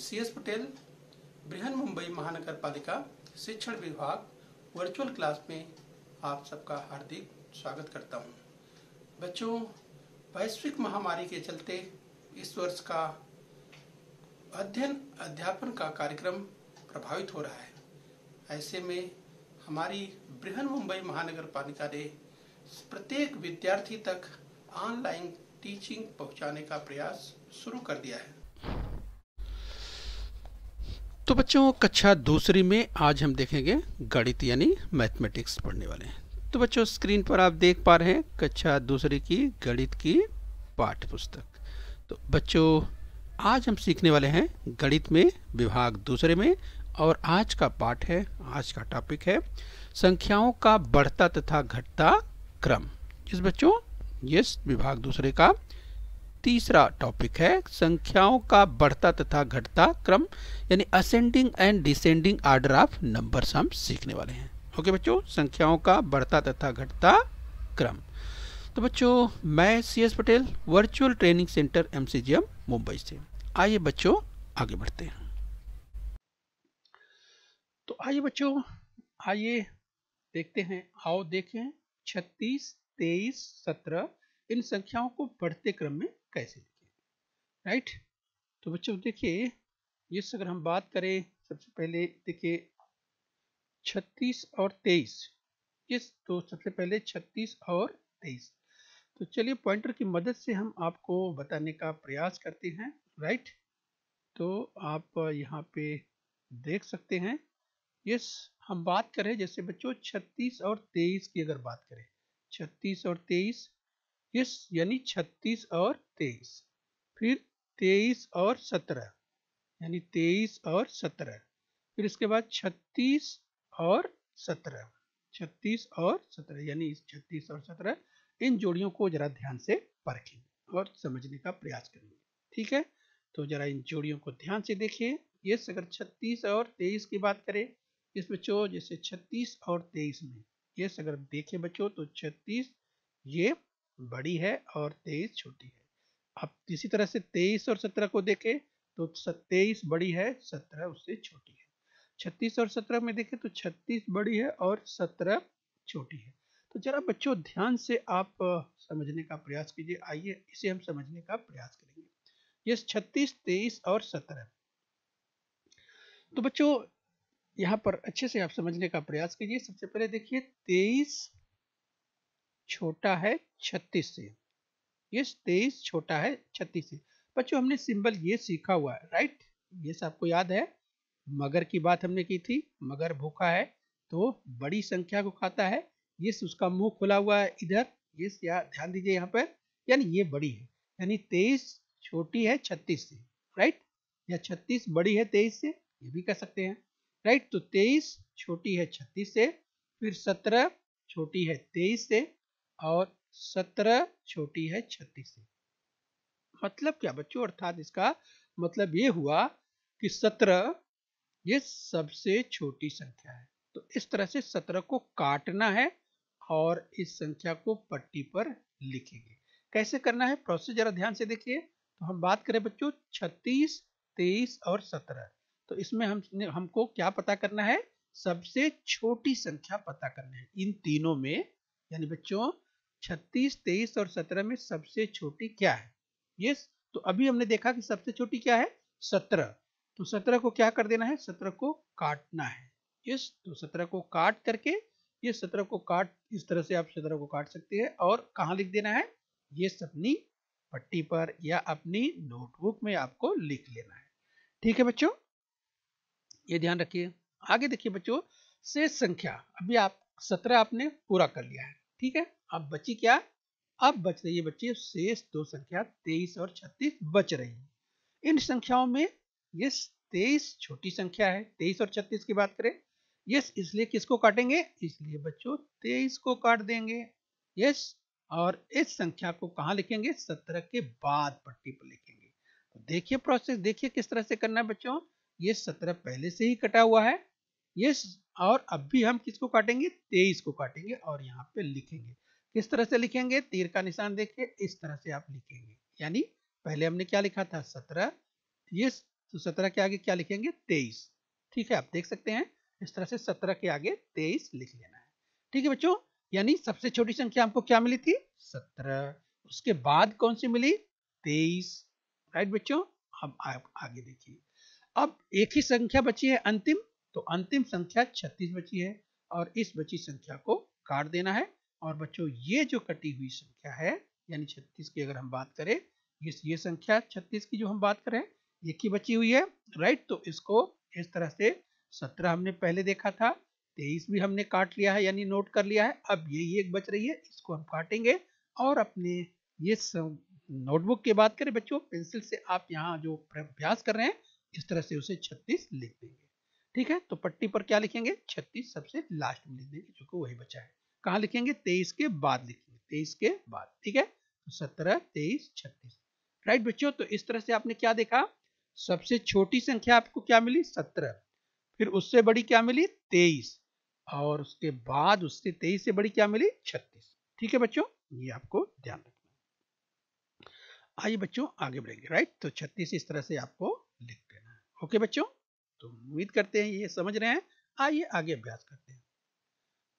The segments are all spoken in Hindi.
CS पटेल, बृहन मुंबई महानगर पालिका शिक्षण विभाग वर्चुअल क्लास में आप सबका हार्दिक स्वागत करता हूं। बच्चों, वैश्विक महामारी के चलते इस वर्ष का अध्ययन अध्यापन का कार्यक्रम प्रभावित हो रहा है। ऐसे में हमारी बृहन मुंबई महानगर पालिका ने प्रत्येक विद्यार्थी तक ऑनलाइन टीचिंग पहुंचाने का प्रयास शुरू कर दिया है। तो बच्चों, कक्षा दूसरी में आज हम देखेंगे गणित यानी मैथमेटिक्स पढ़ने वाले हैं। तो बच्चों, स्क्रीन पर आप देख पा रहे हैं कक्षा दूसरी की गणित की पाठ्य पुस्तक। तो बच्चों, आज हम सीखने वाले हैं गणित में विभाग दूसरे में, और आज का पाठ है, आज का टॉपिक है संख्याओं का बढ़ता तथा घटता क्रम। इस बच्चों, ये विभाग दूसरे का तीसरा टॉपिक है संख्याओं का बढ़ता तथा घटता क्रम, यानी ascending and descending order of numbers हम सीखने वाले हैं। ओके बच्चों, संख्याओं का बढ़ता तथा घटता क्रम। तो बच्चों, मैं CS Patel, virtual training centre MCGM Mumbai से। आइए बच्चों, आगे बढ़ते हैं। तो आइए बच्चों, आइए देखते हैं, आओ देखें 36, 23, 17 इन संख्याओं को बढ़ते क्रम में कैसे लिखें। राइट। तो बच्चों देखिए, ये अगर हम बात करें, सबसे पहले देखिए 36 और 23, इस तो सबसे पहले 36 और 23। तो चलिए पॉइंटर की मदद से हम आपको बताने का प्रयास करते हैं। राइट। तो आप यहाँ पे देख सकते हैं, यस हम बात करें जैसे बच्चों 36 और 23 की अगर बात करें, 36 और 23, यस यानी 36 और 23, फिर 23 और 17 यानी 23 और 17, फिर इसके बाद 36 और 17, 36 और 17 यानी 36 और 17। इन जोड़ियों को जरा ध्यान से परखें और समझने का प्रयास करेंगे। ठीक है, तो जरा इन जोड़ियों को ध्यान से देखिए। यस अगर 36 और 23 की बात करें, इस बच्चों जैसे 36 और 23 में, यस अगर देखें बच्चों तो 36 ये बड़ी है और 23 छोटी है। अब इसी तरह से 23 और 17 को देखें तो 23 बड़ी है, 17 उससे छोटी है। 36 और 17 में देखें तो 36 बड़ी है और 17 छोटी है। तो जरा बच्चों ध्यान से आप समझने का प्रयास कीजिए। आइए इसे हम समझने का प्रयास करेंगे। ये 36, 23 और 17। तो बच्चों यहाँ पर अच्छे से आप समझने का प्रयास कीजिए। सबसे पहले देखिए 23 छोटा है 36 से। यस 23 छोटा है 36 से। बच्चों हमने सिंबल ये सीखा हुआ है। राइट। ये आपको याद है, मगर की बात हमने की थी। मगर भूखा है तो बड़ी संख्या को खाता है। यस उसका मुंह खुला हुआ है इधर। यस या ध्यान दीजिए यहाँ पर, यानी ये बड़ी है, यानी 23 छोटी है 36 से। राइट। या 36 बड़ी है 23 से, ये भी कह सकते हैं। राइट। तो 23 छोटी है 36 से, फिर 17 छोटी है 23 से, और 17 छोटी है 36 से। मतलब क्या बच्चों, अर्थात इसका मतलब ये हुआ कि 17 ये सबसे छोटी संख्या है। तो इस तरह से 17 को काटना है और इस संख्या को पट्टी पर लिखेंगे। कैसे करना है प्रोसेस जरा ध्यान से देखिए। तो हम बात करें बच्चों 36, 23 और 17, तो इसमें हमको क्या पता करना है, सबसे छोटी संख्या पता करना है इन तीनों में। यानी बच्चों 36, 23 और 17 में सबसे छोटी क्या है। यस, तो अभी हमने देखा कि सबसे छोटी क्या है, 17। तो 17 को क्या कर देना है, 17 को काटना है। यस, तो 17 को काट करके, ये 17 को काट, इस तरह से आप 17 को काट सकते हैं और कहाँ लिख देना है, ये अपनी पट्टी पर या अपनी नोटबुक में आपको लिख लेना है। ठीक है बच्चों, ये ध्यान रखिए। आगे देखिए बच्चों, शेष संख्या, अभी आप 17 आपने पूरा कर लिया है। ठीक है, अब बची क्या, अब बच रही है बच्चे शेष दो संख्या 23 और 36 बच रही है। इन संख्याओं में ये 23 छोटी संख्या है। 23 और 36 की बात करें, यस इसलिए किसको काटेंगे, इसलिए बच्चों 23 को काट देंगे। यस, और इस संख्या को कहाँ लिखेंगे, 17 के बाद पट्टी पर लिखेंगे। तो देखिए प्रोसेस, देखिए किस तरह से करना है बच्चों। ये 17 पहले से ही कटा हुआ है। यस, और अब भी हम किसको काटेंगे, 23 को काटेंगे और यहाँ पे लिखेंगे। किस तरह से लिखेंगे, तीर का निशान देखिए, इस तरह से आप लिखेंगे। यानी पहले हमने क्या लिखा था, 17, ये तो 17 के आगे क्या लिखेंगे 23। ठीक है, आप देख सकते हैं इस तरह से 17 के आगे 23 लिख लेना है। ठीक है बच्चों, यानी सबसे छोटी संख्या हमको क्या मिली थी 17, उसके बाद कौन सी मिली 23। राइट बच्चों, अब आप आगे देखिए। अब एक ही संख्या बची है अंतिम, तो अंतिम संख्या 36 बची है और इस बची संख्या को काट देना है। और बच्चों ये जो कटी हुई संख्या है यानी 36 की अगर हम बात करें, ये संख्या 36 की जो हम बात करें एक ही बची हुई है। राइट, तो इसको इस तरह से 17 हमने पहले देखा था, 23 भी हमने काट लिया है यानी नोट कर लिया है। अब ये एक बच रही है, इसको हम काटेंगे और अपने ये नोटबुक की बात करें बच्चों, पेंसिल से आप यहाँ जो अभ्यास कर रहे हैं इस तरह से उसे 36 लिख देंगे। ठीक है, तो पट्टी पर क्या लिखेंगे 36 सबसे लास्ट में लिख देंगे जो कि वही बचा है। कहाँ लिखेंगे 23 के बाद लिखेंगे, 23 के बाद। ठीक है, तो 17, 23, 36। राइट बच्चों, तो इस तरह से आपने क्या देखा, सबसे छोटी संख्या आपको क्या मिली 17, फिर उससे बड़ी क्या मिली 23 और उसके बाद उससे 23 से बड़ी क्या मिली 36। ठीक है बच्चों, ये आपको ध्यान रखना। आइए बच्चों आगे बढ़ेंगे। राइट, तो 36 इस तरह से आपको लिख देना है। ओके बच्चों, तो उम्मीद करते हैं ये समझ रहे हैं। आइए आगे अभ्यास करते हैं।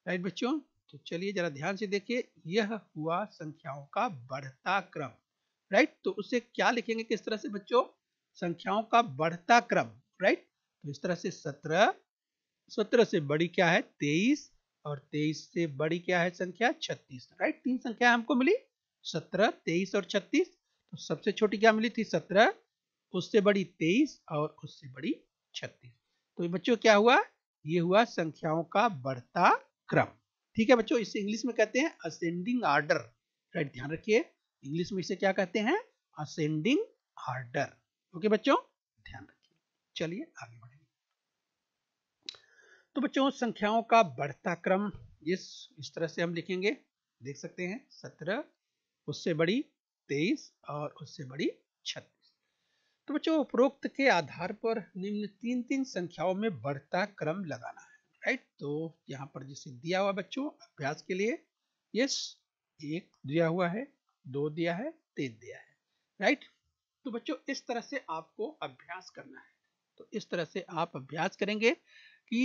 राइट बच्चों, तो चलिए जरा ध्यान से देखिए, यह हुआ संख्याओं का बढ़ता क्रम। राइट, तो उसे क्या लिखेंगे किस तरह से बच्चों, संख्याओं का बढ़ता क्रम। राइट, तो इस तरह से 17, 17 से बड़ी क्या है 23 और 23 से बड़ी क्या है संख्या 36। राइट, तीन संख्या हमको मिली 17, 23 और 36। तो सबसे छोटी क्या मिली थी 17, उससे बड़ी 23 और उससे बड़ी 36। तो बच्चों क्या हुआ, ये हुआ संख्याओं का बढ़ता क्रम। ठीक है बच्चों, इसे इंग्लिश में कहते हैं असेंडिंग ऑर्डर। राइट, ध्यान रखिए इंग्लिश में इसे क्या कहते हैं असेंडिंग ऑर्डर। ओके बच्चों, ध्यान रखिए। चलिए आगे बढ़ेंगे। तो बच्चों संख्याओं का बढ़ता क्रम इस तरह से हम लिखेंगे, देख सकते हैं 17, उससे बड़ी 23 और उससे बड़ी 36। तो बच्चों उपरोक्त के आधार पर निम्न तीन तीन संख्याओं में बढ़ता क्रम लगाना है। राइट, तो यहाँ पर जैसे दिया हुआ बच्चों अभ्यास के लिए, यस 1 दिया हुआ है, 2 दिया है, 3 दिया है। राइट, तो बच्चों इस तरह से आपको अभ्यास करना है। तो इस तरह से आप अभ्यास करेंगे कि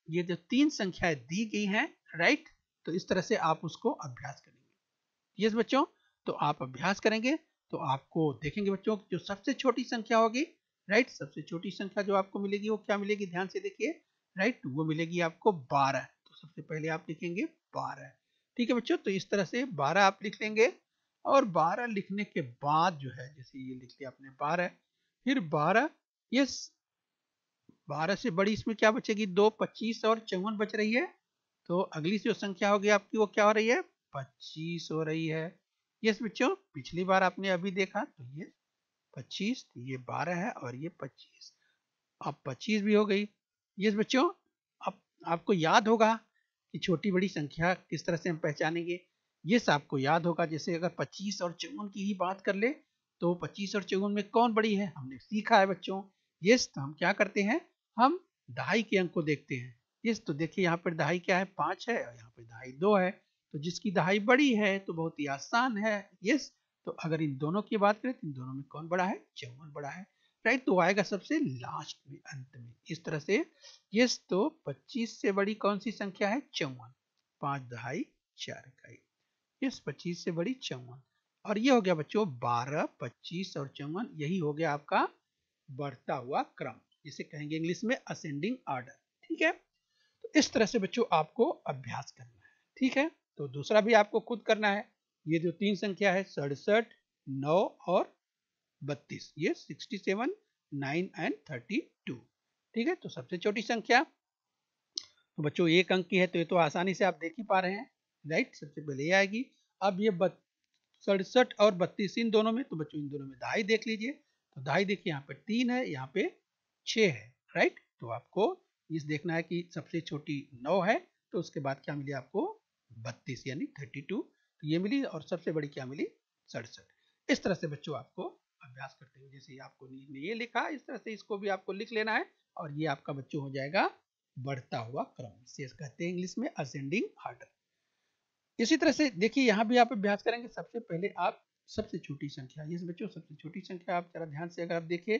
ये जो तीन संख्याएं दी गई हैं, राइट, तो इस तरह से आप उसको अभ्यास करेंगे। यस बच्चों, तो आप अभ्यास करेंगे तो आपको देखेंगे बच्चों जो सबसे छोटी संख्या होगी, राइट, सबसे छोटी संख्या जो आपको मिलेगी वो क्या मिलेगी ध्यान से देखिए। राइट, वो मिलेगी आपको 12। तो सबसे पहले आप लिखेंगे 12। ठीक है बच्चों, तो इस तरह से 12 आप लिख लेंगे और 12 लिखने के बाद जो है जैसे ये लिख लिया आपने 12, फिर 12, यस 12 से बड़ी इसमें क्या बचेगी 2, 25 और 54 बच रही है। तो अगली जो संख्या होगी आपकी वो क्या हो रही है 25 हो रही है। यस बच्चों, पिछली बार आपने अभी देखा तो ये 25, ये 12 है और ये 25, अब 25 भी हो गई। यस बच्चों, अब आपको याद होगा कि छोटी बड़ी संख्या किस तरह से हम पहचानेंगे। यस, आपको याद होगा जैसे अगर 25 और 54 की ही बात कर ले तो 25 और 54 में कौन बड़ी है हमने सीखा है बच्चों। यस, तो हम क्या करते हैं, हम दहाई के अंक को देखते हैं। यस, तो देखिए यहाँ पर दहाई क्या है 5 है और यहाँ पर दहाई 2 है। तो जिसकी दहाई बड़ी है तो बहुत ही आसान है। यस, तो अगर इन दोनों की बात करें तो इन दोनों में कौन बड़ा है 54 बड़ा है। राइट, तो आएगा सबसे लास्ट में अंत में इस तरह से। यस, तो 25 से बड़ी कौन सी संख्या है 54, 5 दहाई 4 इकाई। यस, 25 से बड़ी 54 और ये हो गया बच्चों 12, 25 और 54, यही हो गया आपका बढ़ता हुआ क्रम, जिसे कहेंगे इंग्लिश में असेंडिंग ऑर्डर। ठीक है, तो इस तरह से बच्चों आपको अभ्यास करना है। ठीक है, तो दूसरा भी आपको खुद करना है। ये जो तीन संख्या है 67, 9 और 32, ये 67, 9 एंड 32। ठीक है, तो सबसे छोटी संख्या तो बच्चों 1 अंक की है तो ये तो आसानी से आप देख ही पा रहे हैं। राइट, सबसे पहले ये आएगी। अब ये 67 और 32 इन दोनों में, तो बच्चों इन दोनों में दहाई देख लीजिए। तो दहाई देखिए यहाँ पे 3 है, यहाँ पे 6 है। राइट, तो आपको इस देखना है कि सबसे छोटी 9 है तो उसके बाद क्या मिली आपको 32 यानी 32, तो ये मिली और सबसे बड़ी क्या मिली 67। इस तरह से बच्चों आपको अभ्यास करते हुए जैसे आपको ने ये लिखा इस तरह से इसको भी आपको लिख लेना है और ये आपका बच्चों हो जाएगा बढ़ता हुआ क्रम, इसे कहते हैं इंग्लिश में असेंडिंग ऑर्डर। इसी तरह से देखिए यहाँ भी आप अभ्यास करेंगे। सबसे पहले आप सबसे छोटी संख्या, ये बच्चों सबसे छोटी संख्या आप जरा ध्यान से अगर आप देखिए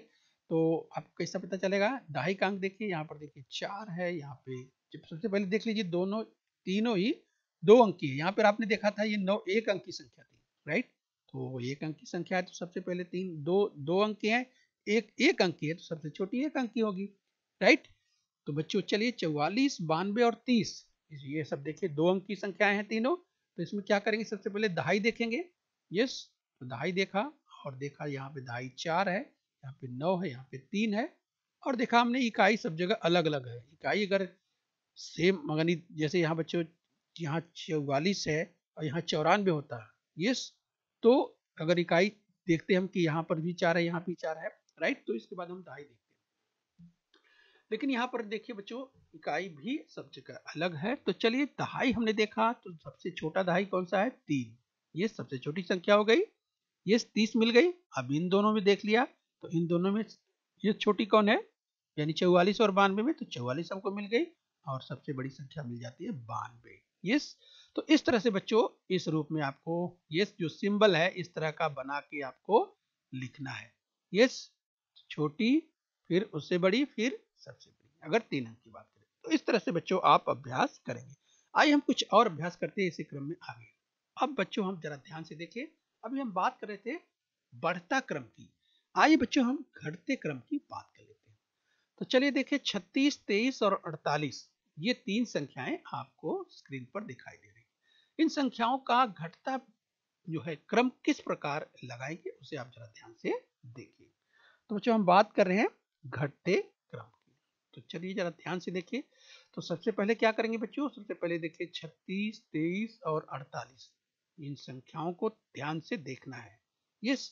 तो आपको कैसा पता चलेगा? दहाई का अंक देखिए, यहाँ पर देखिए 4 है, यहाँ पे जब सबसे पहले देख लीजिए दोनों तीनों ही 2 अंक की है। यहाँ पर आपने देखा था ये 9 1 अंक की संख्या थी, राइट? तो 1 अंक की संख्या है तो सबसे पहले 2 अंक की है, एक 1 अंक की है तो सबसे छोटी 1 अंक की होगी, राइट? तो बच्चों चलिए 44, 92 और 30 ये सब देखिए 2 अंक की संख्याएं हैं तीनों। तो इसमें क्या करेंगे? सबसे पहले दहाई देखेंगे। यस, तो दहाई देखा और देखा यहाँ पे दहाई 4 है, यहाँ पे 9 है, यहाँ पे 3 है, और देखा हमने इकाई सब जगह अलग अलग है। इकाई अगर सेम मगनी जैसे यहाँ बच्चों यहाँ 44 है और यहाँ 94 होता है, यस, तो अगर इकाई देखते हम कि यहाँ पर भी 4 है, यहाँ भी 4 है, राइट? तो इसके बाद हम दहाई देखते हैं। लेकिन यहाँ पर देखिए बच्चों इकाई भी सब जगह अलग है। तो चलिए दहाई हमने देखा, तो सबसे छोटा दहाई कौन सा है? 3। ये सबसे छोटी संख्या हो गई। ये 30 मिल गई। अब इन दोनों में देख लिया तो इन दोनों में ये छोटी कौन है? यानी 44 और 92 में, तो 44 हमको मिल गई और सबसे बड़ी संख्या मिल जाती है 92। यस, तो इस तरह से बच्चों इस रूप में आपको यस जो सिंबल है इस तरह का बना के आपको लिखना है। यस, छोटी, फिर उससे बड़ी, फिर सबसे बड़ी, अगर 3 अंक की बात करें तो इस तरह से बच्चों आप अभ्यास करेंगे। आइए हम कुछ और अभ्यास करते हैं इसी क्रम में आगे। अब बच्चों हम जरा ध्यान से देखिए, अभी हम बात कर रहे थे बढ़ता क्रम की, आइए बच्चों हम घटते क्रम की बात कर लेते हैं। तो चलिए देखिए 36, 23 और 48 ये 3 संख्याएं आपको स्क्रीन पर दिखाई दे रही हैं। इन संख्याओं का घटता जो है क्रम किस प्रकार लगाएंगे उसे आप जरा ध्यान से देखिए। तो बच्चों हम बात कर रहे हैं घटते क्रम की, तो चलिए जरा ध्यान से देखिए। तो सबसे पहले क्या करेंगे बच्चों? सबसे पहले देखिए 36, 23 और 48 इन संख्याओं को ध्यान से देखना है। यस,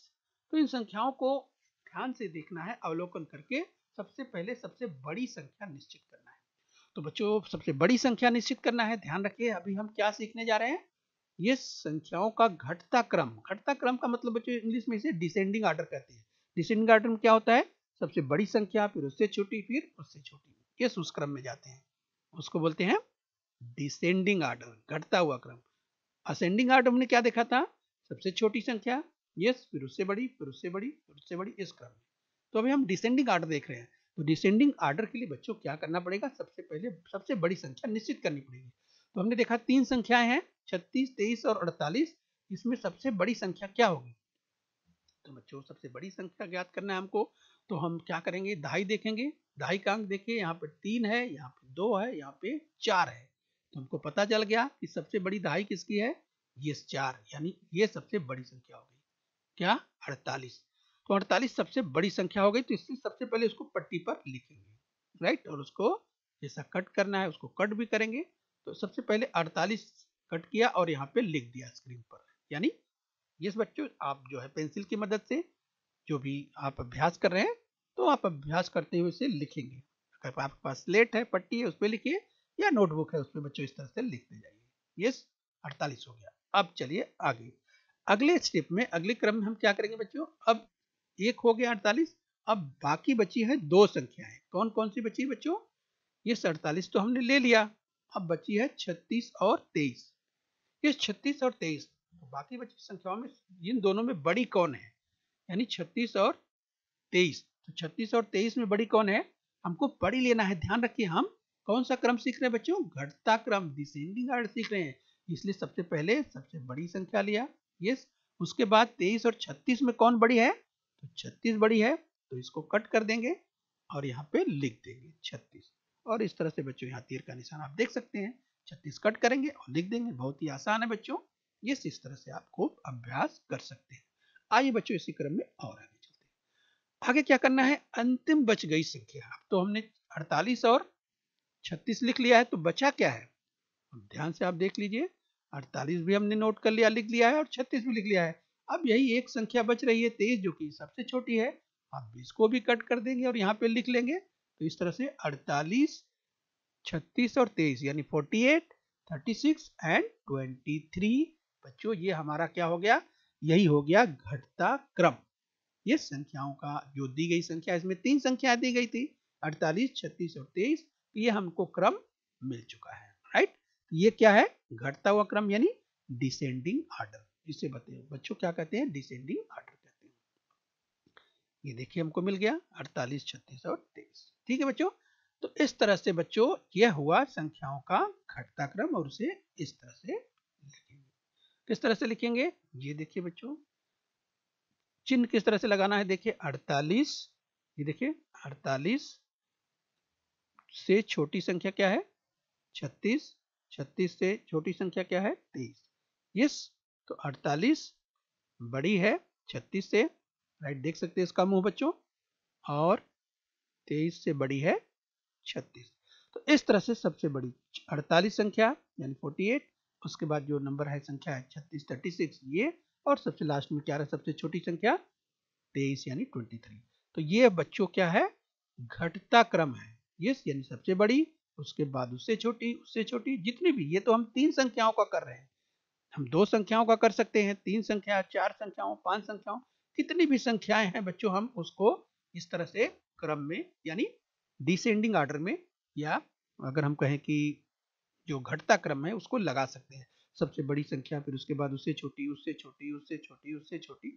तो इन संख्याओं को ध्यान से देखना है, अवलोकन करके सबसे पहले सबसे बड़ी संख्या निश्चित करना है। तो बच्चों सबसे बड़ी संख्या निश्चित करना है, ध्यान रखिए अभी हम क्या सीखने जा रहे हैं? ये संख्याओं का घटता क्रम। घटता क्रम का मतलब बच्चों इंग्लिश में इसे डिसेंडिंग ऑर्डर कहते हैं। डिसेंडिंग ऑर्डर में क्या होता है? सबसे बड़ी संख्या, फिर उससे छोटी, फिर उससे छोटी, ये उस क्रम में जाते हैं, उसको बोलते हैं डिसेंडिंग ऑर्डर, घटता हुआ क्रम। असेंडिंग ऑर्डर हमने क्या देखा था? सबसे छोटी संख्या, यस, फिर उससे बड़ी, फिर उससे बड़ी, फिर उससे बड़ी, इस क्रम में। तो अभी हम डिसेंडिंग ऑर्डर देख रहे हैं। तो डिसेंडिंग ऑर्डर के लिए बच्चों क्या करना पड़ेगा? सबसे पहले सबसे बड़ी संख्या निश्चित करनी पड़ेगी। तो हमने देखा 3 संख्याएं हैं, 36, 23 और 48। इसमें सबसे बड़ी संख्या क्या होगी? तो बच्चों सबसे बड़ी संख्या ज्ञात करना है हमको। तो हम क्या करेंगे? दहाई देखेंगे। दहाई का अंक देखिए, यहाँ पे 3 है, यहाँ पे 2 है, यहाँ पे 4 है। तो हमको पता चल गया कि सबसे बड़ी दहाई किसकी है? ये 4, यानी ये सबसे बड़ी संख्या हो गई। क्या? 48। तो 48 सबसे बड़ी संख्या हो गई। तो इसलिए सबसे पहले उसको पट्टी पर लिखेंगे, राइट? और उसको जैसा कट करना है उसको कट भी करेंगे। तो सबसे पहले 48 कट किया और यहाँ पे लिख दिया स्क्रीन पर। यानी ये बच्चों आप जो है पेंसिल की मदद से जो भी आप अभ्यास कर रहे हैं तो आप अभ्यास करते हुए इसे लिखेंगे। अगर आपके पास स्लेट है, पट्टी है, उस पर लिखिए, या नोटबुक है उस पर बच्चों इस तरह से लिखते जाइए। यस, 48 हो गया। अब चलिए आगे, अगले स्टेप में, अगले क्रम में हम क्या करेंगे बच्चों? अब एक हो गया 48, अब बाकी बची है 2 संख्याएं। कौन कौन सी बची बच्चों? ये 48 तो हमने ले लिया, अब बची है 36 और 23। ये 36 और 23, तो बाकी बची संख्याओं में इन दोनों में बड़ी कौन है? यानी 36 और 23। तो 36 और 23 में बड़ी कौन है? हमको बड़ी लेना है। ध्यान रखिए हम कौन सा क्रम सीख रहे हैं बच्चों? घटता क्रम, डिसेंडिंग ऑर्डर सीख रहे हैं। इसलिए सबसे पहले सबसे बड़ी संख्या लिया। यस, उसके बाद 23 और 36 में कौन बड़ी है? तो 36 बड़ी है, तो इसको कट कर देंगे और यहाँ पे लिख देंगे 36। और इस तरह से बच्चों यहाँ तीर का निशान आप देख सकते हैं। 36 कट करेंगे और लिख देंगे। बहुत ही आसान है बच्चों, ये इस तरह से आप खूब अभ्यास कर सकते हैं। आइए बच्चों इसी क्रम में और आगे चलते हैं। आगे क्या करना है? अंतिम बच गई संख्या। अब तो हमने 48 और 36 लिख लिया है, तो बचा क्या है? ध्यान से आप देख लीजिए, 48 भी हमने नोट कर लिया, लिख लिया है, और 36 भी लिख लिया है। अब यही एक संख्या बच रही है 23, जो कि सबसे छोटी है। आप इसको भी कट कर देंगे और यहाँ पे लिख लेंगे। तो इस तरह से 48, 36 और 23 यानी 48, 36 एंड 23। बच्चों ये हमारा क्या हो गया? यही हो गया घटता क्रम। ये संख्याओं का जो दी गई संख्या, इसमें 3 संख्याएं दी गई थी, 48, 36 और 23। ये हमको क्रम मिल चुका है, राइट? ये क्या है? घटता हुआ क्रम, यानी डिसेंडिंग ऑर्डर। इसे बताइए बच्चों क्या कहते हैं? डिसेंडिंग ऑर्डर कहते हैं। ये देखिए हमको मिल गया 48, 36 और 23। ठीक है बच्चों, तो इस तरह से बच्चों यह हुआ संख्याओं का घटता क्रम, और उसे इस तरह से लिखेंगे। किस तरह से लिखेंगे, ये देखिए बच्चों चिन्ह किस तरह से लगाना है। देखिए 48, ये देखिए 48 से छोटी संख्या क्या है 36, 36 से छोटी संख्या क्या है 23। यस, तो 48 बड़ी है 36 से, राइट, देख सकते हैं इसका मुंह बच्चों, और 23 से बड़ी है 36। तो इस तरह से सबसे बड़ी 48 संख्या यानी 48, उसके बाद जो नंबर है संख्या है 36, 36 ये, और सबसे लास्ट में क्या है सबसे छोटी संख्या 23 यानी 23। तो ये बच्चों क्या है घटता क्रम है। यस, यानी सबसे बड़ी, उसके बाद उससे छोटी, जितनी भी, ये तो हम 3 संख्याओं का कर रहे हैं। हम 2 संख्याओं का कर सकते हैं, 3 संख्या, 4 संख्याओं, 5 संख्याओं, कितनी भी संख्याएं हैं बच्चों हम उसको इस तरह से क्रम में यानी डिसेंडिंग ऑर्डर में, या अगर हम कहें कि जो घटता क्रम है उसको लगा सकते हैं। सबसे बड़ी संख्या, फिर उसके बाद उससे छोटी, उससे छोटी, उससे छोटी, उससे छोटी,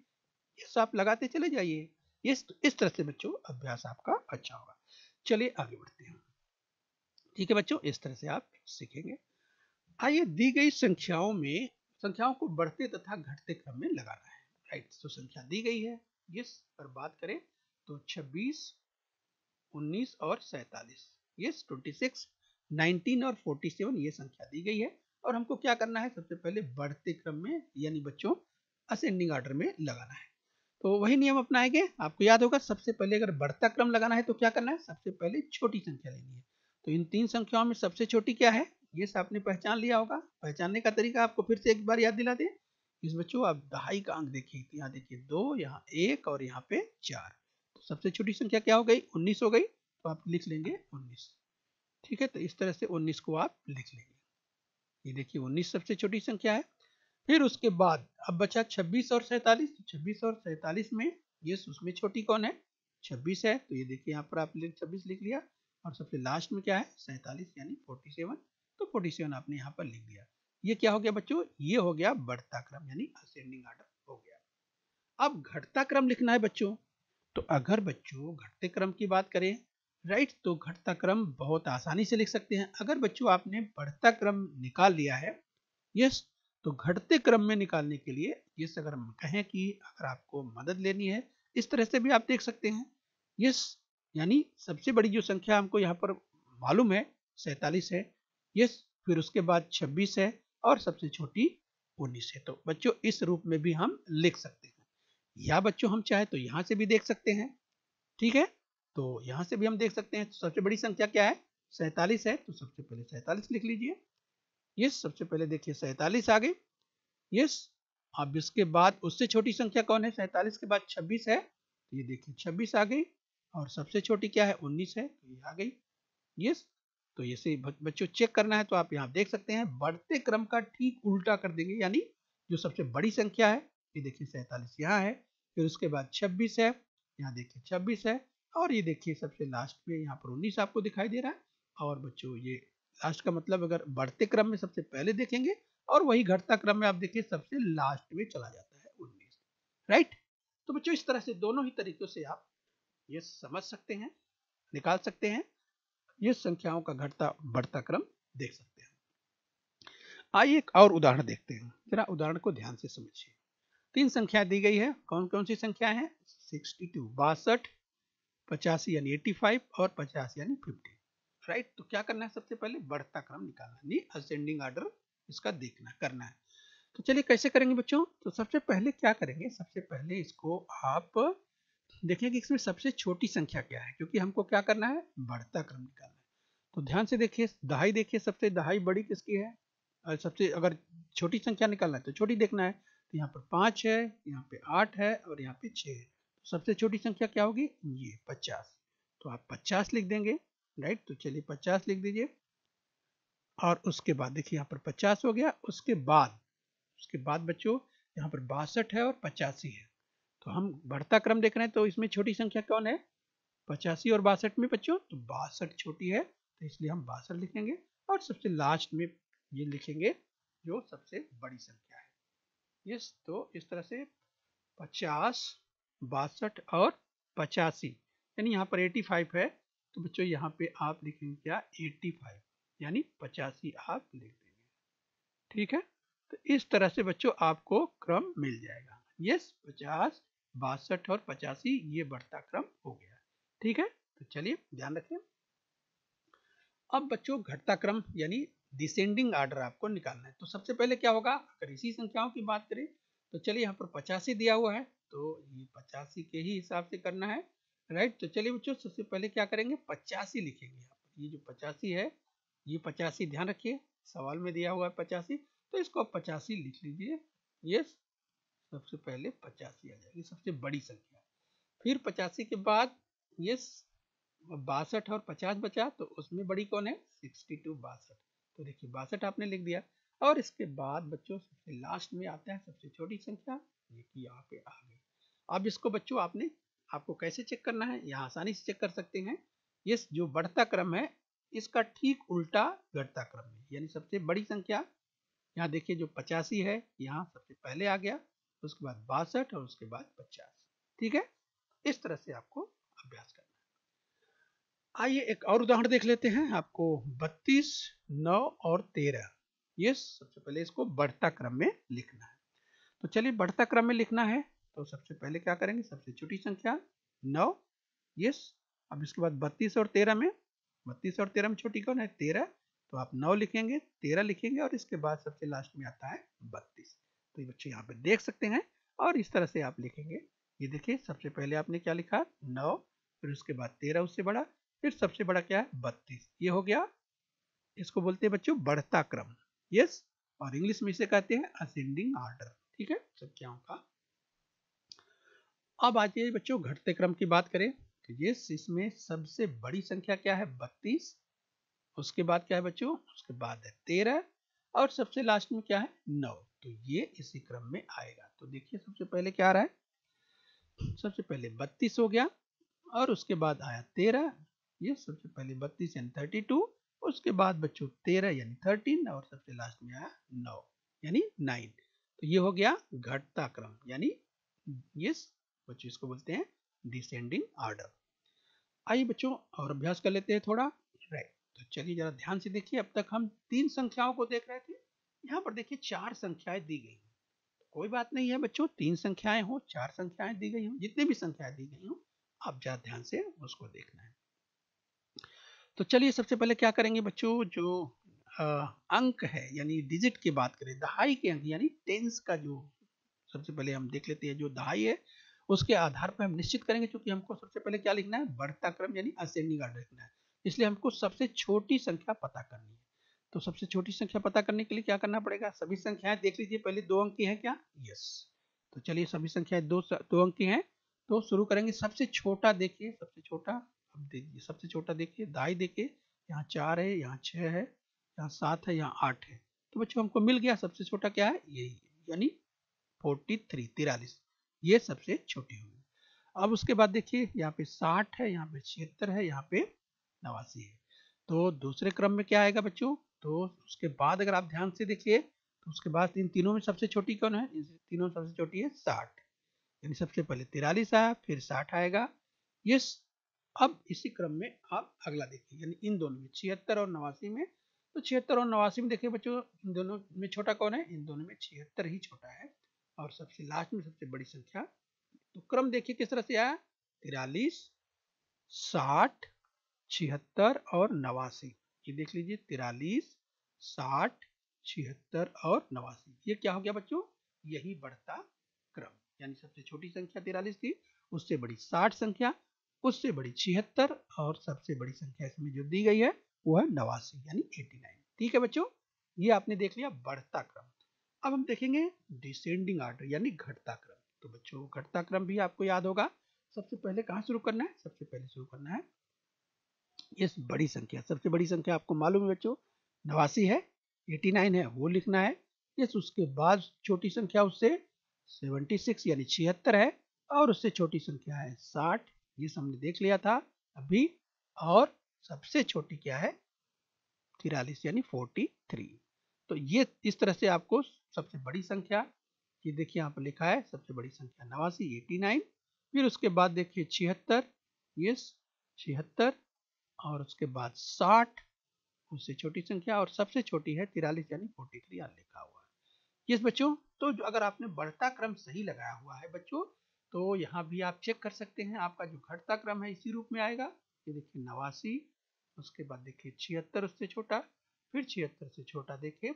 ये सब आप लगाते चले जाइए। इस तरह से बच्चों अभ्यास आपका अच्छा होगा। चलिए आगे बढ़ते हैं। ठीक है बच्चों, इस तरह से आप सीखेंगे। आइए दी गई संख्याओं को बढ़ते तथा घटते क्रम में लगाना है। राइट, तो संख्या दी गई है, यस, पर बात करें तो 26, 19 और 47, यस, 26, 19 और 47 ये संख्या दी गई है, और हमको क्या करना है सबसे पहले बढ़ते क्रम में यानी बच्चों असेंडिंग ऑर्डर में लगाना है। तो वही नियम अपनाएंगे। आपको याद होगा सबसे पहले अगर बढ़ता क्रम लगाना है तो क्या करना है, सबसे पहले छोटी संख्या लेनी है। तो इन 3 संख्याओं में सबसे छोटी क्या है, ये आपने पहचान लिया होगा। पहचानने का तरीका आपको फिर से एक बार याद दिला दें। इस बच्चों आप दहाई का अंक देखिए, यहाँ देखिए 2, यहाँ 1 और यहाँ पे 4। तो सबसे छोटी संख्या क्या हो गई 19 हो गई, तो आप लिख लेंगे 19। ठीक है, तो इस तरह से 19 को आप लिख लेंगे। ये देखिए 19 सबसे छोटी संख्या है। फिर उसके बाद अब बचा 26 और 47। 26 और 47 में ये उसमें छोटी कौन है 26 है, तो ये देखिए यहाँ पर आप 26 लिख लिया, और सबसे लास्ट में क्या है 47 यानी 47। तो 47 आपने यहाँ पर लिख दिया। ये क्या हो गया बच्चों, ये हो गया बढ़ता क्रम यानी असेंडिंग ऑर्डर हो गया। अब घटता क्रम लिखना है बच्चों। तो अगर बच्चों घटते क्रम की बात करें, राइट, तो घटता क्रम बहुत आसानी से लिख सकते हैं। अगर बच्चों आपने बढ़ता क्रम निकाल लिया है, यस, तो घटते क्रम में निकालने के लिए यस अगर हम कहें कि अगर आपको मदद लेनी है, इस तरह से भी आप देख सकते हैं। यस, यानी सबसे बड़ी जो संख्या हमको यहाँ पर मालूम है 47 है, यस, फिर उसके बाद 26 है, और सबसे छोटी 19 है। तो बच्चों इस रूप में भी हम लिख सकते हैं, या बच्चों हम चाहे तो यहाँ से भी देख सकते हैं। ठीक है, तो यहाँ से भी हम देख सकते हैं। तो सबसे बड़ी संख्या क्या है 47 है, तो सबसे पहले 47 लिख लीजिए। यस, सबसे पहले देखिए 47 आ गई। यस, अब इसके बाद उससे छोटी संख्या कौन है 47 के बाद 26 है, तो ये देखिए 26 आ गई, और सबसे छोटी क्या है 19 है, तो ये आ गई। यस, तो ये से बच्चों चेक करना है तो आप यहाँ देख सकते हैं बढ़ते क्रम का ठीक उल्टा कर देंगे, यानी जो सबसे बड़ी संख्या है ये देखिए 47 यहाँ है, फिर उसके बाद 26 है, यहाँ देखिए 26 है, और ये देखिए सबसे लास्ट में यहाँ पर 19 आपको दिखाई दे रहा है। और बच्चों ये लास्ट का मतलब अगर बढ़ते क्रम में सबसे पहले देखेंगे, और वही घटता क्रम में आप देखिए सबसे लास्ट में चला जाता है 19। राइट, तो बच्चों इस तरह से दोनों ही तरीकों से आप ये समझ सकते हैं, निकाल सकते हैं, ये संख्याओं का घटता बढ़ता क्रम देख सकते हैं। आइए एक और उदाहरण देखते हैं, जरा उदाहरण को ध्यान से समझिए। 3 संख्या दी गई है, कौन कौन सी संख्या है 62, 62, 85 यानी 85, और 50 यानी 50। राइट, तो क्या करना है सबसे पहले बढ़ता क्रम निकालना यानी असेंडिंग ऑर्डर इसका देखना करना है। तो चलिए कैसे करेंगे बच्चों, तो सबसे पहले क्या करेंगे, सबसे पहले इसको आप देखिए कि इसमें सबसे छोटी संख्या क्या है, क्योंकि हमको क्या करना है बढ़ता क्रम निकालना है। तो ध्यान से देखिए दहाई, देखिए सबसे दहाई बड़ी किसकी है, और सबसे अगर छोटी संख्या निकालना है तो छोटी देखना है। तो यहाँ पर 5 है, यहाँ पे 8 है, और यहाँ पे 6 है। तो सबसे छोटी संख्या क्या होगी ये 50, तो आप 50 लिख देंगे। राइट, तो चलिए 50 लिख दीजिए, और उसके बाद देखिए यहाँ पर 50 हो गया। उसके बाद बच्चों यहाँ पर 62 है और 85 है। तो हम बढ़ता क्रम देख रहे हैं, तो इसमें छोटी संख्या कौन है 85 और 62 में बच्चों, तो 62 छोटी है, तो इसलिए हम 62 लिखेंगे, और सबसे लास्ट में ये लिखेंगे जो सबसे बड़ी संख्या है। यस, तो इस तरह से 50, 62 और 85, यानी यहाँ पर 85 है, तो बच्चों यहाँ पे आप लिखेंगे क्या 85, यानी 85 आप लिख देंगे। ठीक है, तो इस तरह से बच्चों आपको क्रम मिल जाएगा। यस, 50, 62 और 85 ये बढ़ता क्रम हो गया। ठीक है, तो चलिए ध्यान रखें। अब बच्चों घटता क्रम यानी डिसेंडिंग ऑर्डर आपको निकालना है। तो सबसे पहले क्या होगा, अगर इसी संख्याओं की बात करें तो चलिए यहाँ पर 85 दिया हुआ है, तो ये 85 के ही हिसाब से करना है, राइट। तो चलिए बच्चों सबसे पहले क्या करेंगे, 85 लिखेंगे। यहाँ पर ये जो 85 है, ये 85 ध्यान रखिए, सवाल में दिया हुआ है 85, तो इसको आप 85 लिख लीजिए। ये सबसे पहले 85 आ जाएगी, सबसे बड़ी संख्या। फिर 85 के बाद ये 62 और 50 बचा, तो उसमें बड़ी कौन है, 62, 62। तो देखिए 62 आपने लिख दिया। और इसके बाद बच्चों सबसे लास्ट में आता है सबसे छोटी संख्या, ये कि यहाँ पे आ गई। अब इसको बच्चों आपको कैसे चेक करना है, यहाँ आसानी से चेक कर सकते हैं। ये जो बढ़ता क्रम है इसका ठीक उल्टा घटता क्रम है, यानी सबसे बड़ी संख्या यहाँ देखिए जो 85 है यहाँ सबसे पहले आ गया, उसके बाद 62 और उसके बाद 50। ठीक है, इस तरह से आपको अभ्यास करना है। आइए एक और उदाहरण देख लेते हैं। आपको 32, 9 और 13, ये सबसे पहले इसको बढ़ता क्रम में लिखना है। तो चलिए बढ़ता क्रम में लिखना है, तो सबसे पहले क्या करेंगे, सबसे छोटी संख्या 9, यस। अब इसके बाद 32 और 13 में, 32 और 13 में छोटी कौन है, 13, तो आप 9 लिखेंगे, 13 लिखेंगे और इसके बाद सबसे लास्ट में आता है 32। तो ये बच्चे यहाँ पे देख सकते हैं, और इस तरह से आप लिखेंगे। ये देखिए सबसे पहले आपने क्या लिखा, 9, फिर उसके बाद 13 उससे बड़ा, फिर सबसे बड़ा क्या है 32। ये हो गया, इसको बोलते हैं बच्चों बढ़ता क्रम, यस। और इंग्लिश में इसे कहते हैं असेंडिंग ऑर्डर। ठीक है, संख्याओं का। अब आइए बच्चों घटते क्रम की बात करें, तो ये इसमें सबसे बड़ी संख्या क्या है 32, उसके बाद क्या है बच्चों, उसके बाद है 13, और सबसे लास्ट में क्या है 9। तो ये इसी क्रम में आएगा। तो देखिए सबसे पहले क्या आ रहा है, सबसे पहले 32 हो गया, और उसके बाद आया 13, ये सबसे पहले 32 यानी 32, उसके बाद बच्चों 13 यानी 13, और सबसे लास्ट में आया 9 यानी 9। तो ये हो गया घटता क्रम, यानी ये बच्चों इसको बोलते हैं डिसेंडिंग ऑर्डर। आइए बच्चों और अभ्यास कर लेते हैं थोड़ा, राइट। तो चलिए जरा ध्यान से देखिए, अब तक हम 3 संख्याओं को देख रहे थे, यहाँ पर देखिए 4 संख्याएं दी गई। कोई बात नहीं है बच्चों, 3 संख्याएं हो, 4 संख्याएं दी गई हो, जितनी भी संख्याएं दी गई हो, आप जरा ध्यान से उसको देखना है। तो चलिए सबसे पहले क्या करेंगे बच्चों, जो अंक है यानी डिजिट की बात करें, दहाई के अंक यानी टेंस का जो सबसे पहले हम देख लेते हैं, जो दहाई है उसके आधार पर हम निश्चित करेंगे, क्योंकि हमको सबसे पहले क्या लिखना है, बढ़ता क्रम यानी असेंडिंग ऑर्डर लिखना है, इसलिए हमको सबसे छोटी संख्या पता करनी है। तो सबसे छोटी संख्या पता करने के लिए क्या करना पड़ेगा, सभी संख्याएं देख लीजिए, पहले 2 अंक की है क्या, यस। तो चलिए सभी संख्याएं दो अंक की हैं, तो शुरू करेंगे। सबसे छोटा देखिए, सबसे छोटा, अब देखिए सबसे छोटा देखिए, दहाई देखिए, यहाँ 4 है, यहाँ 6 है, यहाँ 7 है, यहाँ 8 है। तो बच्चों हमको मिल गया सबसे छोटा क्या है, यही है, यानी 43, 43, ये सबसे छोटी होगी। अब उसके बाद देखिए यहाँ पे 60 है, यहाँ पे 76 है, यहाँ पे 89 है। तो दूसरे क्रम में क्या आएगा बच्चों, तो उसके बाद अगर आप ध्यान से देखिए, तो उसके बाद इन तीनों में सबसे छोटी कौन है, इन तीनों में सबसे छोटी है 60, यानी सबसे पहले 43 आया, फिर 60 आएगा, यस। अब इसी क्रम में आप अगला देखिए, यानी इन दोनों में 76 और 89 में, तो 76 और 89 में देखिए बच्चों, इन दोनों में छोटा कौन है, इन दोनों में 76 ही छोटा है, और सबसे लास्ट में सबसे बड़ी संख्या। तो क्रम देखिए किस तरह से आया, 43, 60, 76 और 89। ये देख लीजिए 43, 60, 76 और 89, ये क्या हो गया बच्चों, यही बढ़ता क्रम, यानी सबसे छोटी संख्या 43 थी, उससे बड़ी 60 संख्या, उससे बड़ी 76, और सबसे बड़ी संख्या इसमें जो दी गई है वो है 89 यानी 89। ठीक है बच्चों, ये आपने देख लिया बढ़ता क्रम। अब हम देखेंगे डिसेंडिंग ऑर्डर यानी घटता क्रम। तो बच्चों घटता क्रम भी आपको याद होगा, सबसे पहले कहाँ शुरू करना है, सबसे पहले शुरू करना है ये बड़ी संख्या, सबसे बड़ी संख्या आपको मालूम है बच्चों 89 है, 89 है, वो लिखना है। यस, उसके बाद छोटी संख्या उससे 76 यानी 76 है, और उससे छोटी संख्या है 60, ये हमने देख लिया था अभी। और सबसे छोटी क्या है 43 यानी 43। तो ये इस तरह से आपको सबसे बड़ी संख्या, ये देखिए यहाँ पर लिखा है सबसे बड़ी संख्या 89, 89, फिर उसके बाद देखिए 76, यस 76, और उसके बाद 60, उससे छोटी संख्या, और सबसे छोटी है 43 यानी 43 यहाँ लिखा हुआ है। यस बच्चों, तो जो अगर आपने बढ़ता क्रम सही लगाया हुआ है बच्चों, तो यहाँ भी आप चेक कर सकते हैं आपका जो घटता क्रम है इसी रूप में आएगा। ये देखिए 89, उसके बाद देखिए 76 उससे छोटा, फिर 76 से छोटा देखिए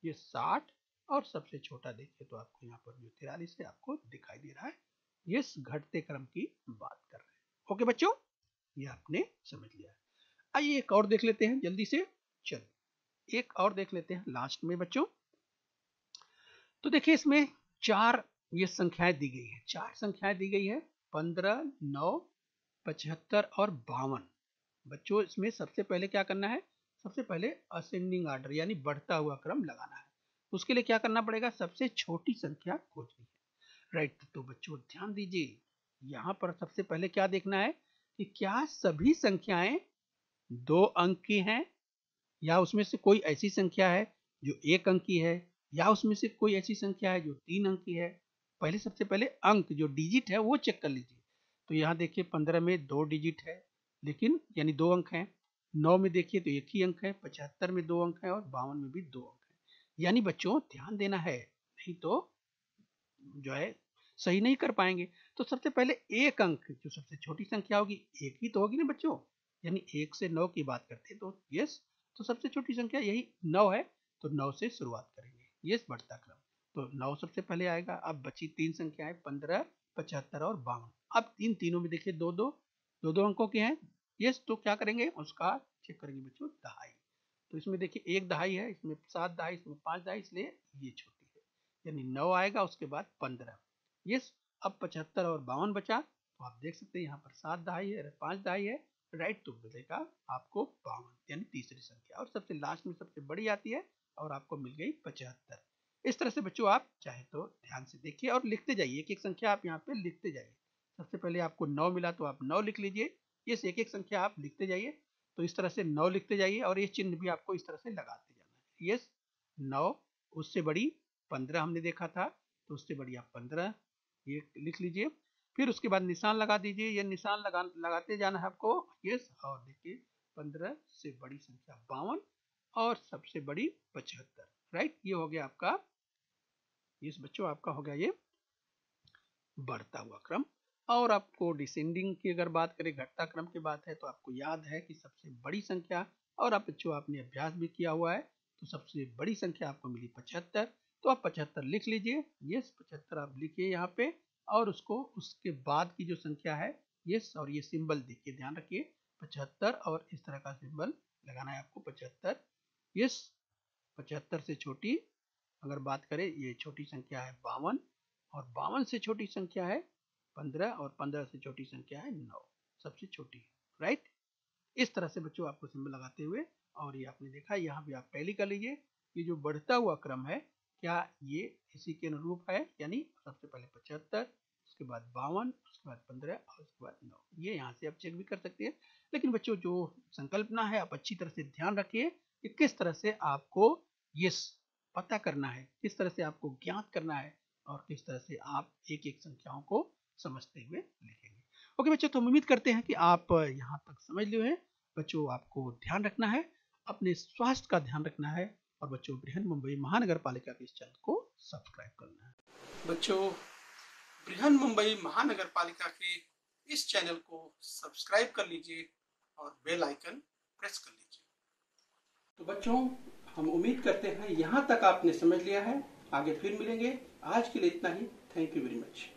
ये 60, और सबसे छोटा देखिए तो आपको यहाँ पर जो 43 है आपको दिखाई दे रहा है। ये घटते क्रम की बात कर रहे हैं। ओके बच्चों, ये आपने समझ लिया। आइए एक और देख लेते हैं जल्दी से। चलिए एक और देख लेते हैं लास्ट में बच्चों। तो देखिए इसमें 4 ये संख्याएं दी गई है, 4 संख्याएं दी गई है, 15, 9, 75 और 52। बच्चों इसमें सबसे पहले क्या करना है, सबसे पहले असेंडिंग ऑर्डर यानी बढ़ता हुआ क्रम लगाना है। उसके लिए क्या करना पड़ेगा, सबसे छोटी संख्या खोजनी है। राइट, तो बच्चों ध्यान दीजिए, यहाँ पर सबसे पहले क्या देखना है कि क्या सभी संख्याएं 2 अंक की हैं, या उसमें से कोई ऐसी संख्या है जो 1 अंक की है, या उसमें से कोई ऐसी संख्या है जो 3 अंक की है। पहले सबसे पहले अंक जो डिजिट है वो चेक कर लीजिए। तो यहाँ देखिए 15 में 2 डिजिट है, लेकिन यानी 2 अंक हैं। 9 में देखिए तो 1 ही अंक है, 75 में 2 अंक है, और 52 में भी 2 अंक है। यानी बच्चों ध्यान देना है, नहीं तो जो है सही नहीं कर पाएंगे। तो सबसे पहले 1 अंक जो सबसे छोटी संख्या होगी 1 ही तो होगी ना बच्चों, यानी 1 से 9 की बात करते हैं तो यस, तो सबसे छोटी संख्या यही 9 है, तो 9 से शुरुआत करेंगे। यस बढ़ता क्रम, तो 9 सबसे पहले आएगा। अब बची 3 संख्याएं 15, 75 और 52। अब इन तीनों में देखिए दो दो अंकों के हैं। यस, तो क्या करेंगे, उसका चेक करेंगे बच्चों दहाई। तो इसमें देखिए 1 दहाई है, इसमें 7 दहाई, इसमें 5 दहाई, इसलिए ये छोटी है, यानी 9 आएगा, उसके बाद 15। यस, अब 75 और 52 बचा, तो आप देख सकते हैं यहाँ पर 7 दहाई है, 5 दहाई है। राइट, तो मिलेगा आपको 52 यानी तीसरी संख्या, और सबसे लास्ट में सबसे बड़ी आती है और आपको मिल गई 75। इस तरह से बच्चों आप चाहे तो ध्यान से देखिए और लिखते जाइए, एक एक संख्या आप यहाँ पे लिखते जाइए। सबसे पहले आपको 9 मिला तो आप 9 लिख लीजिए। यस, एक एक संख्या आप लिखते जाइए, तो इस तरह से 9 लिखते जाइए, और ये चिन्ह भी आपको इस तरह से लगाते जाना है। यस, 9 उससे बड़ी 15 हमने देखा था, तो उससे बड़ी आप 15 ये लिख लीजिए। फिर उसके बाद निशान लगा दीजिए, ये निशान लगाते जाना है आपको। यस, और देखिए 15 से बड़ी संख्या 52 और सबसे बड़ी 75। राइट, ये हो गया आपका, यस बच्चों आपका हो गया ये बढ़ता हुआ क्रम। और आपको डिसेंडिंग की अगर बात करें, घटता क्रम की बात है, तो आपको याद है कि सबसे बड़ी संख्या, और आप बच्चों आपने अभ्यास भी किया हुआ है, तो सबसे बड़ी संख्या आपको मिली 75, तो आप 75 लिख लीजिए। यस, 75 आप लिखिए यहाँ पे, और उसको उसके बाद की जो संख्या है, यस, और ये सिंबल देखिए ध्यान रखिए 75, और इस तरह का सिंबल लगाना है आपको 75। यस, 75 से छोटी अगर बात करें, ये छोटी संख्या है 52, और 52 से छोटी संख्या है 15, और 15 से छोटी संख्या है 9, सबसे छोटी है। राइट, इस तरह से बच्चों आपको सिंबल लगाते हुए, और ये आपने देखा, यहाँ भी आप टैली कर लीजिए कि जो बढ़ता हुआ क्रम है क्या ये इसी के अनुरूप है, यानी सबसे पहले 75, उसके बाद 52, उसके बाद 15 और उसके बाद 9। ये यहाँ से आप चेक भी कर सकते हैं। लेकिन बच्चों जो संकल्पना है आप अच्छी तरह से ध्यान रखिए कि किस तरह से आपको ये पता करना है, किस तरह से आपको ज्ञात करना है, और किस तरह से आप एक एक संख्याओं को समझते हुए लिखेंगे। ओके बच्चों, तो हम उम्मीद करते हैं कि आप यहाँ तक समझ लिए हैं। बच्चों आपको ध्यान रखना है, अपने स्वास्थ्य का ध्यान रखना है, और बच्चों बृहन मुंबई महानगर पालिका के इस चैनल को सब्सक्राइब करना है। बच्चों बृहन मुंबई महानगर पालिका के इस चैनल को सब्सक्राइब कर लीजिए और बेल आइकन प्रेस कर लीजिए। तो बच्चों हम उम्मीद करते हैं यहाँ तक आपने समझ लिया है। आगे फिर मिलेंगे, आज के लिए इतना ही। Thank you very much.